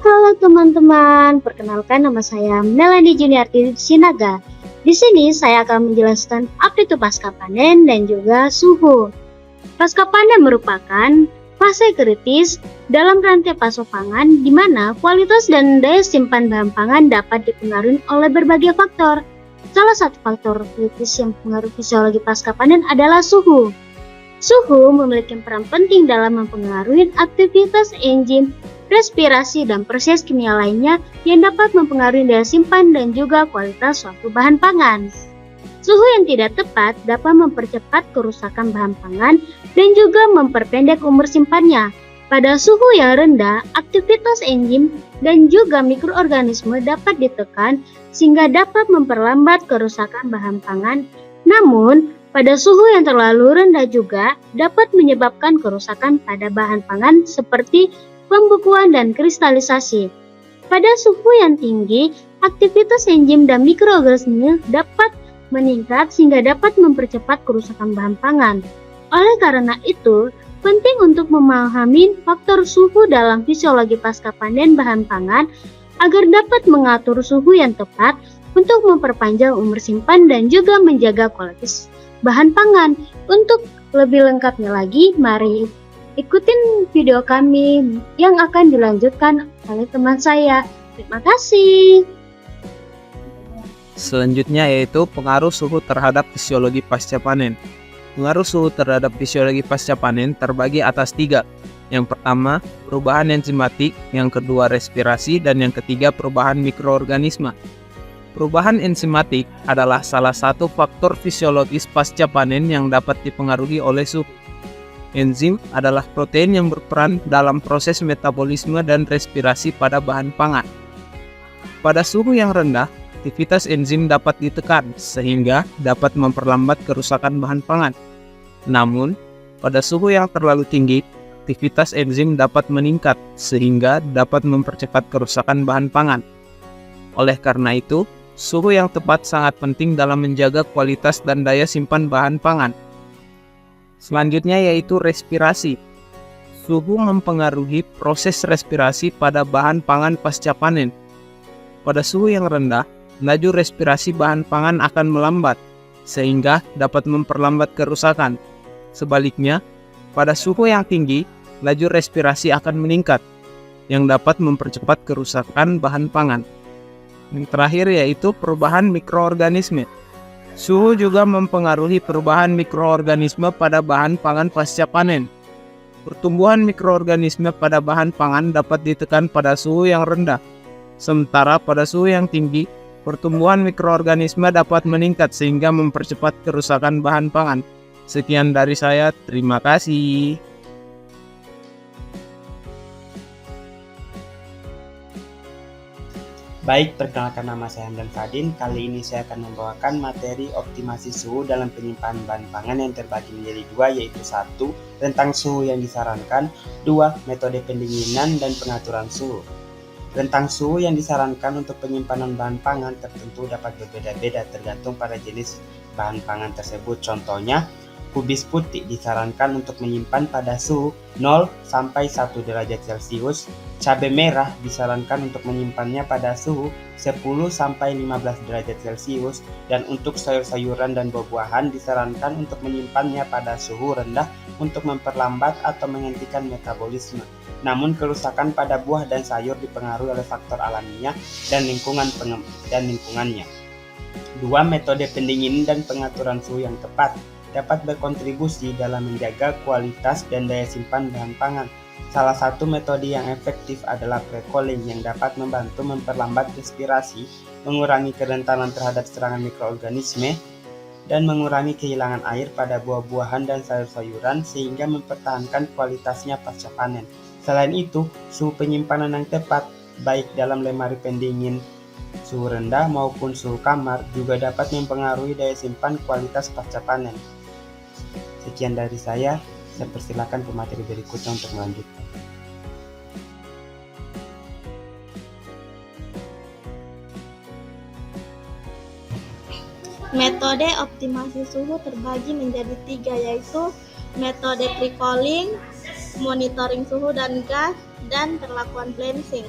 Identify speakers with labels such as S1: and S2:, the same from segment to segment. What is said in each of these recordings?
S1: Halo teman-teman, perkenalkan nama saya Melanie Juniarti Sinaga. Di sini saya akan menjelaskan apa itu pasca panen dan juga suhu. Pasca panen merupakan fase kritis dalam rantai pasok pangan di mana kualitas dan daya simpan bahan pangan dapat dipengaruhi oleh berbagai faktor. Salah satu faktor kritis yang mempengaruhi fisiologi pasca panen adalah suhu. Suhu memiliki peran penting dalam mempengaruhi aktivitas enzim, respirasi, dan proses kimia lainnya yang dapat mempengaruhi daya simpan dan juga kualitas suatu bahan pangan. Suhu yang tidak tepat dapat mempercepat kerusakan bahan pangan dan juga memperpendek umur simpannya. Pada suhu yang rendah, aktivitas enzim dan juga mikroorganisme dapat ditekan sehingga dapat memperlambat kerusakan bahan pangan. Namun, pada suhu yang terlalu rendah juga dapat menyebabkan kerusakan pada bahan pangan seperti pembekuan dan kristalisasi. Pada suhu yang tinggi, aktivitas enzim dan mikroorganisme dapat meningkat sehingga dapat mempercepat kerusakan bahan pangan. Oleh karena itu, penting untuk memahami faktor suhu dalam fisiologi pasca panen bahan pangan agar dapat mengatur suhu yang tepat untuk memperpanjang umur simpan dan juga menjaga kualitas bahan pangan. Untuk lebih lengkapnya lagi, mari ikutin video kami yang akan dilanjutkan oleh teman saya. Terima kasih.
S2: Selanjutnya yaitu pengaruh suhu terhadap fisiologi pasca panen. Pengaruh suhu terhadap fisiologi pasca panen terbagi atas 3. Yang pertama, perubahan enzimatik, yang kedua respirasi, dan yang ketiga perubahan mikroorganisme. Perubahan enzimatik adalah salah satu faktor fisiologis pasca panen yang dapat dipengaruhi oleh suhu. Enzim adalah protein yang berperan dalam proses metabolisme dan respirasi pada bahan pangan. Pada suhu yang rendah, aktivitas enzim dapat ditekan sehingga dapat memperlambat kerusakan bahan pangan. Namun, pada suhu yang terlalu tinggi, aktivitas enzim dapat meningkat sehingga dapat mempercepat kerusakan bahan pangan. Oleh karena itu, suhu yang tepat sangat penting dalam menjaga kualitas dan daya simpan bahan pangan. Selanjutnya yaitu respirasi. Suhu mempengaruhi proses respirasi pada bahan pangan pasca panen. Pada suhu yang rendah, laju respirasi bahan pangan akan melambat, sehingga dapat memperlambat kerusakan. Sebaliknya, pada suhu yang tinggi, laju respirasi akan meningkat, yang dapat mempercepat kerusakan bahan pangan. Yang terakhir yaitu perubahan mikroorganisme. Suhu juga mempengaruhi perubahan mikroorganisme pada bahan pangan pasca panen. Pertumbuhan mikroorganisme pada bahan pangan dapat ditekan pada suhu yang rendah. Sementara pada suhu yang tinggi, pertumbuhan mikroorganisme dapat meningkat sehingga mempercepat kerusakan bahan pangan. Sekian dari saya, terima kasih.
S3: Baik, perkenalkan nama saya Hamdan Fadin. Kali ini saya akan membawakan materi optimasi suhu dalam penyimpanan bahan pangan yang terbagi menjadi 2, yaitu 1. Rentang suhu yang disarankan, 2. Metode pendinginan dan pengaturan suhu. Rentang suhu yang disarankan untuk penyimpanan bahan pangan tertentu dapat berbeda-beda tergantung pada jenis bahan pangan tersebut. Contohnya, kubis putih disarankan untuk menyimpan pada suhu 0 sampai 1 derajat Celcius. Cabai merah disarankan untuk menyimpannya pada suhu 10 sampai 15 derajat Celcius, dan untuk sayur-sayuran dan buah-buahan disarankan untuk menyimpannya pada suhu rendah untuk memperlambat atau menghentikan metabolisme. Namun kerusakan pada buah dan sayur dipengaruhi oleh faktor alamiah dan lingkungannya. 2. Metode pendinginan dan pengaturan suhu yang tepat dapat berkontribusi dalam menjaga kualitas dan daya simpan bahan pangan. Salah satu metode yang efektif adalah pre-cooling yang dapat membantu memperlambat respirasi, mengurangi kerentanan terhadap serangan mikroorganisme, dan mengurangi kehilangan air pada buah-buahan dan sayur-sayuran sehingga mempertahankan kualitasnya pasca panen. Selain itu, suhu penyimpanan yang tepat, baik dalam lemari pendingin suhu rendah maupun suhu kamar, juga dapat mempengaruhi daya simpan kualitas pasca panen. Sekian dari saya persilakan ke materi berikutnya untuk melanjutkan.
S4: Metode optimasi suhu terbagi menjadi 3, yaitu metode pre-cooling, monitoring suhu dan gas, dan perlakuan balancing.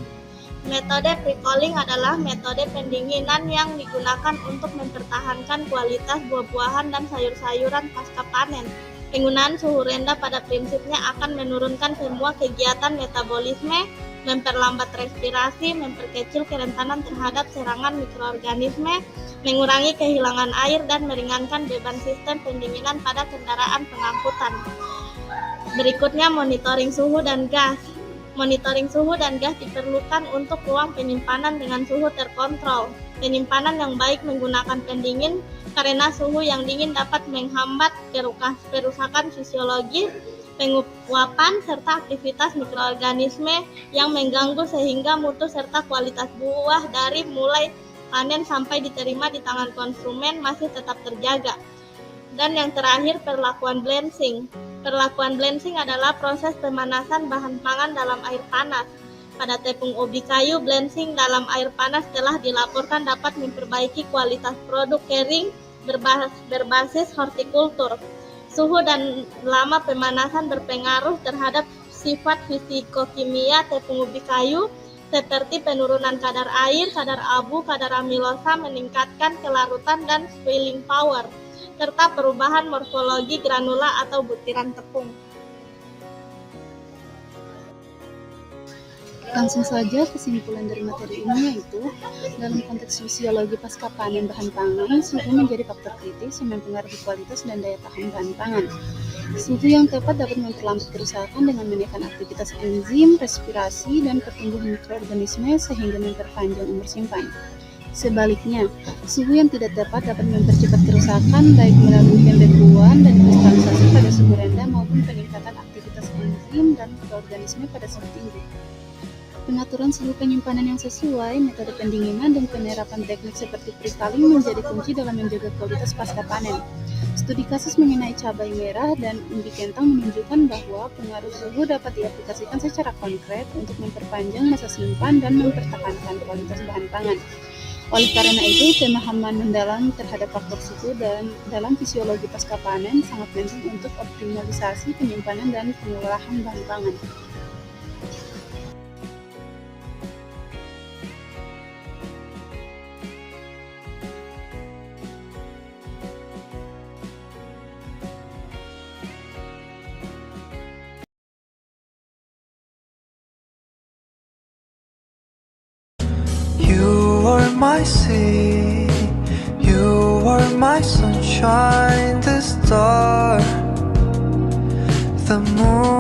S4: Metode pre-cooling adalah metode pendinginan yang digunakan untuk mempertahankan kualitas buah-buahan dan sayur-sayuran pasca panen. Penggunaan suhu rendah pada prinsipnya akan menurunkan semua kegiatan metabolisme, memperlambat respirasi, memperkecil kerentanan terhadap serangan mikroorganisme, mengurangi kehilangan air, dan meringankan beban sistem pendinginan pada kendaraan pengangkutan. Berikutnya monitoring suhu dan gas. Monitoring suhu dan gas diperlukan untuk ruang penyimpanan dengan suhu terkontrol. Penyimpanan yang baik menggunakan pendingin karena suhu yang dingin dapat menghambat kerusakan fisiologis, penguapan, serta aktivitas mikroorganisme yang mengganggu sehingga mutu serta kualitas buah dari mulai panen sampai diterima di tangan konsumen masih tetap terjaga. Dan yang terakhir, perlakuan blanching. Perlakuan blanching adalah proses pemanasan bahan pangan dalam air panas. Pada tepung ubi kayu, blanching dalam air panas telah dilaporkan dapat memperbaiki kualitas produk kering berbasis hortikultur. Suhu dan lama pemanasan berpengaruh terhadap sifat fisikokimia tepung ubi kayu, seperti penurunan kadar air, kadar abu, kadar amilosa, meningkatkan kelarutan dan spilling power, serta perubahan morfologi granula atau butiran tepung.
S5: Langsung saja kesimpulan dari materi ini yaitu, dalam konteks fisiologi pasca panen bahan pangan, suhu menjadi faktor kritis yang mempengaruhi kualitas dan daya tahan bahan pangan. Suhu yang tepat dapat memperlambat kerusakan dengan menekan aktivitas enzim, respirasi, dan pertumbuhan mikroorganisme sehingga memperpanjang umur simpan. Sebaliknya, suhu yang tidak tepat dapat mempercepat kerusakan baik melalui pembekuan dan kristalisasi pada suhu rendah maupun peningkatan aktivitas enzim dan mikroorganisme pada suhu tinggi. Pengaturan suhu penyimpanan yang sesuai, metode pendinginan, dan penerapan teknik seperti pre-cooling menjadi kunci dalam menjaga kualitas pasca panen. Studi kasus mengenai cabai merah dan umbi kentang menunjukkan bahwa pengaruh suhu dapat diaplikasikan secara konkret untuk memperpanjang masa simpan dan mempertahankan kualitas bahan pangan. Oleh karena itu, pemahaman mendalam terhadap faktor suhu dan dalam fisiologi pasca panen sangat penting untuk optimalisasi penyimpanan dan pengolahan bahan pangan.
S6: You are my sea, you are my sunshine, the star, the moon.